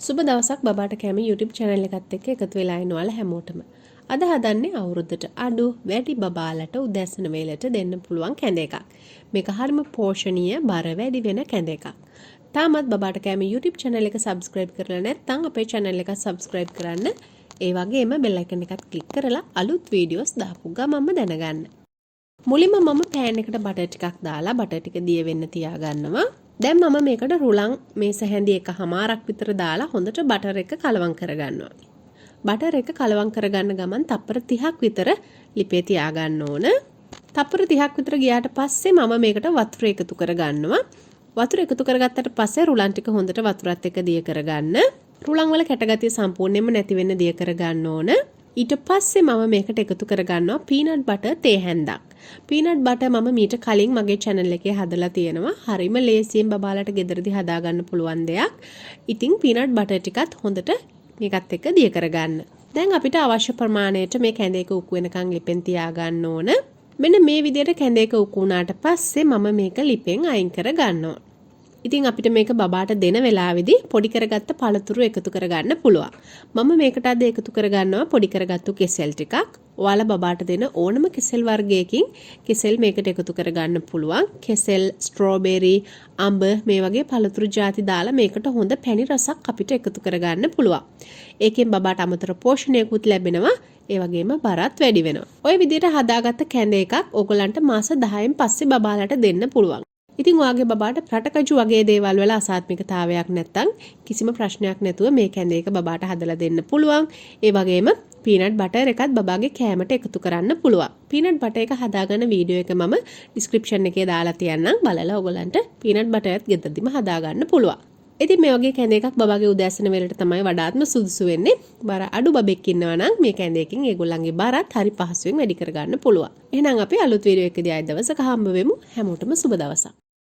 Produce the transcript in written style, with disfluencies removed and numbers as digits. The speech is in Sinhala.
සුබ දවසක් බබාට කැම YouTube channel එකත් එක්ක එකතු වෙලා ඉන්න ඔයාලා හැමෝටම. අද හදන්නේ අවුරුද්දට අඩු වැඩි බබාලට උදැසන වේලට දෙන්න පුළුවන් කැඳ එකක්. මේක හරිම පෝෂණීය බර වැඩි වෙන කැඳ එකක්. තාමත් බබාට කැම YouTube channel එක subscribe කරලා නැත්නම් අපේ channel එක subscribe කරන්න. ඒ වගේම bell icon එකත් click කරලා අලුත් videos දාපු ගමන්ම දැනගන්න. මුලින්ම මම pan එකට බටර් ටිකක් දාලා බටර් ටික දිය වෙන්න තියාගන්නවා. දැන් මම මේකට රුලන් මේස හැඳි එකමාරක් විතර දාලා හොඳට බටර් එක කලවම් කරගන්නවා. බටර් එක කලවම් කරගන්න ගමන් තප්පර 30ක් විතර ලිපේ තියාගන්න ඕන. තප්පර 30ක් විතර ගියාට පස්සේ මම මේකට වතුර එකතු කරගන්නවා. වතුර එකතු කරගත්තට පස්සේ රුලන් ටික හොඳට වතුරත් එක්ක දිය කරගන්න. රුලන් වල කැටගතිය සම්පූර්ණයෙන්ම නැති වෙන්න දිය කරගන්න ඕන. ඊට පස්සේ මම මේකට එකතු කරගන්නවා පීනට් බටර් තේ හැන්දක්. පීනට් බටර් මම මීට කලින් මගේ channel එකේ හදලා තියෙනවා. හරිම ලේසියෙන් බබාලට ගෙදරදී හදා ගන්න පුළුවන් දෙයක්. ඉතින් පීනට් බටර් ටිකත් හොඳට මේකත් එක්ක දිය කරගන්න. දැන් අපිට අවශ්‍ය ප්‍රමාණයට මේ කැඳේක උක්ු වෙනකන් ලිපෙන් තියාගන්න ඕන. මෙන්න මේ විදිහට කැඳේක උක්ු වුණාට පස්සේ මම මේක ලිපෙන් අයින් කරගන්නවා. ඉතින් අපිට මේක බබාට දෙන වෙලාවේදී පොඩි කරගත්ත පළතුරු එකතු කරගන්න පුළුවන්. මම මේකට අද එකතු කරගන්නවා පොඩි කරගත්තු කෙසෙල් ටිකක්. ඔයාලා බබාට දෙන ඕනම කෙසෙල් වර්ගයකින් කෙසෙල් මේකට එකතු කරගන්න පුළුවන්. කෙසෙල්, ස්ට්‍රෝබෙරි, අඹ මේ වගේ පළතුරු ಜಾති දාලා මේකට හොඳ පැණි රසක් අපිට එකතු කරගන්න පුළුවන්. ඒකෙන් බබාට අමතර පෝෂණයකුත් ලැබෙනවා. ඒ වගේම බරත් වැඩි වෙනවා. ওই විදිහට හදාගත්ත කැඳ එකක් ඕගලන්ට මාස 10න් පස්සේ බබාලට දෙන්න පුළුවන්. ඉතින් ඔයාගේ බබාට රටකජු වගේ දේවල් වල අසාත්මිකතාවයක් නැත්තම් කිසිම ප්‍රශ්නයක් නැතුව මේ කැඳ එක බබාට හදලා දෙන්න පුළුවන්. ඒ වගේම පීනට් බටර් එකත් බබාගේ කෑමට එකතු කරන්න පුළුවන්. පීනට් බටර් එක හදාගන්න වීඩියෝ එක මම ඩිස්ක්‍රිප්ෂන් එකේ දාලා තියන්නම්. බලලා ඔයගලන්ට පීනට් බටර් එකත් ගෙදරදිම හදාගන්න පුළුවන්. ඉතින් මේ වගේ කැඳ එකක් බබාගේ උදෑසන වේලට තමයි වඩාත්ම සුදුසු වෙන්නේ. බර අඩු බබෙක් ඉන්නවා නම් මේ කැඳ එකකින් ඒගොල්ලන්ගේ බරත් හරි පහසුවෙන් වැඩි කරගන්න පුළුවන්. එහෙනම් අපි අලුත් වීඩියෝ එකකදී ආයෙ දවසක හම්බ වෙමු. හැමෝටම සුබ දවසක්.